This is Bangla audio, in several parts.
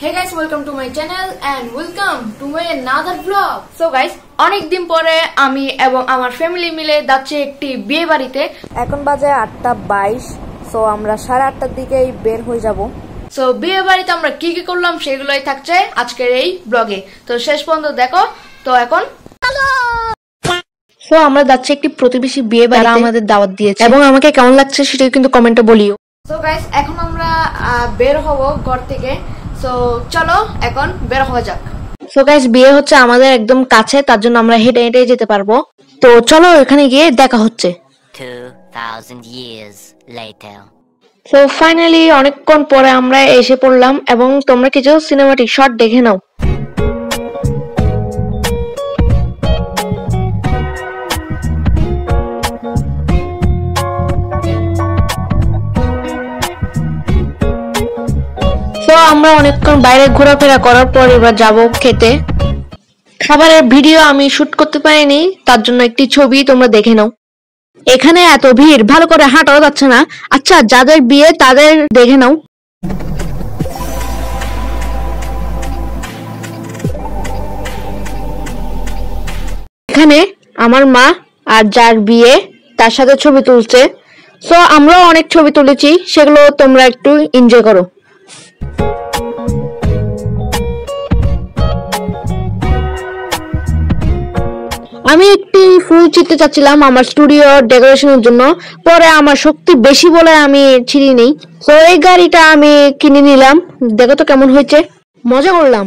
Hey guys, welcome to my channel and welcome to my another vlog. So guys, অনেক দিন পরে আমি এবং আমার ফ্যামিলি মিলে যাচ্ছি একটি বিয়ে বাড়িতে। এখন বাজে 8:22। সো আমরা 8:30টার দিকেই বের হয়ে যাব। সো বিয়ে বাড়িতে আমরা কি কি করলাম সেগুলোই থাকছে আজকের এই ব্লগে। তো শেষ পর্যন্ত দেখো। তো এখন সো আমরা যাচ্ছি একটি প্রতিবেশী বিয়ে বাড়িতে, আমাদের দাওয়াত দিয়েছে এবং আমাকে কেমন লাগছে সেটা কিন্তু কমেন্টে বলিও। সো গাইস, এখন আমরা বের হব ঘর থেকে। সো চলো এখন বের হওয়া যাক। সো গাইস, বিয়ে হচ্ছে আমাদের একদম কাছে, তার জন্য আমরা হেঁটে হেঁটে যেতে পারবো। তো চলো এখানে গিয়ে দেখা হচ্ছে। 2000 years later. সো ফাইনালি অনেকক্ষণ পরে আমরা এসে পড়লাম এবং তোমরা কিছু সিনেমাটিক শট দেখে নাও। তো আমরা অনেকক্ষণ বাইরে ঘোরাফেরা করার পর এবার যাব খেতে। খাবারের ভিডিও আমি শুট করতে পারিনি, তার জন্য একটি ছবি তোমরা দেখে নাও। এখানে এত ভিড়, ভালো করে হাঁটাও যাচ্ছে না। আচ্ছা, যাদের বিয়ে তাদের দেখে নাও। এখানে আমার মা আর যার বিয়ে তার সাথে ছবি তুলছে। সো আমরাও অনেক ছবি তুলেছি, সেগুলো তোমরা একটু এনজয় করো। আমি একটি ফুল চিনতে চাচ্ছিলাম আমার স্টুডিও ডেকোরেশনের জন্য, পরে আমার শক্তি বেশি বলে আমি ছিঁড়ি নেই। তো এই গাড়িটা আমি কিনে নিলাম, দেখো তো কেমন হয়েছে, মজা করলাম।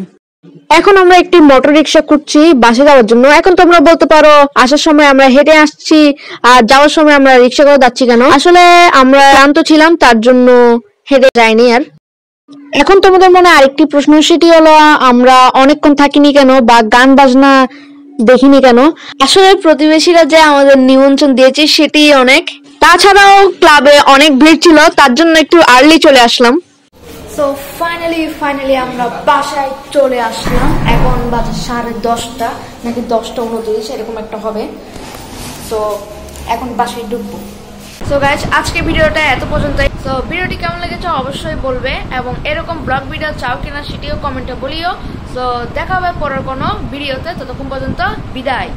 এখন আমরা একটি মোটর রিক্সা খুঁজছি বাসে যাওয়ার জন্য। এখন তোমরা বলতে পারো আসার সময় আমরা হেঁটে আসছি আর যাওয়ার সময় আমরা রিক্সা করে যাচ্ছি কেন? আসলে আমরা ক্লান্ত ছিলাম, তার জন্য হেঁটে যাইনি। আর এখন তোমাদের মনে আরেকটি প্রশ্ন, সেটি হলো আমরা অনেকক্ষণ থাকিনি কেন বা গান বাজনা দেখিনি কেন? আসলে প্রতিবেশীরা যে আমাদের নিমন্ত্রণ দিয়েছে সেটি অনেক, তাছাড়াও ক্লাবে অনেক ভিড় ছিল, তার জন্য একটু আর্লি চলে আসলাম। সো ফাইনালি আমরা বাসায় চলে আসলাম। এখন বাজে 10:30 নাকি 10:29 এরকম একটা হবে। সো এখন বাসায় ঢুকবো। সো গাইস, আজকে ভিডিওটা এত পর্যন্তই। সো ভিডিওটি কেমন লেগেছে অবশ্যই বলবে এবং এরকম ব্লগ ভিডিও চাও কিনা সেটিও কমেন্টে বলিও। সো দেখা হবে পরের কোনো ভিডিওতে, ততক্ষণ পর্যন্ত বিদায়।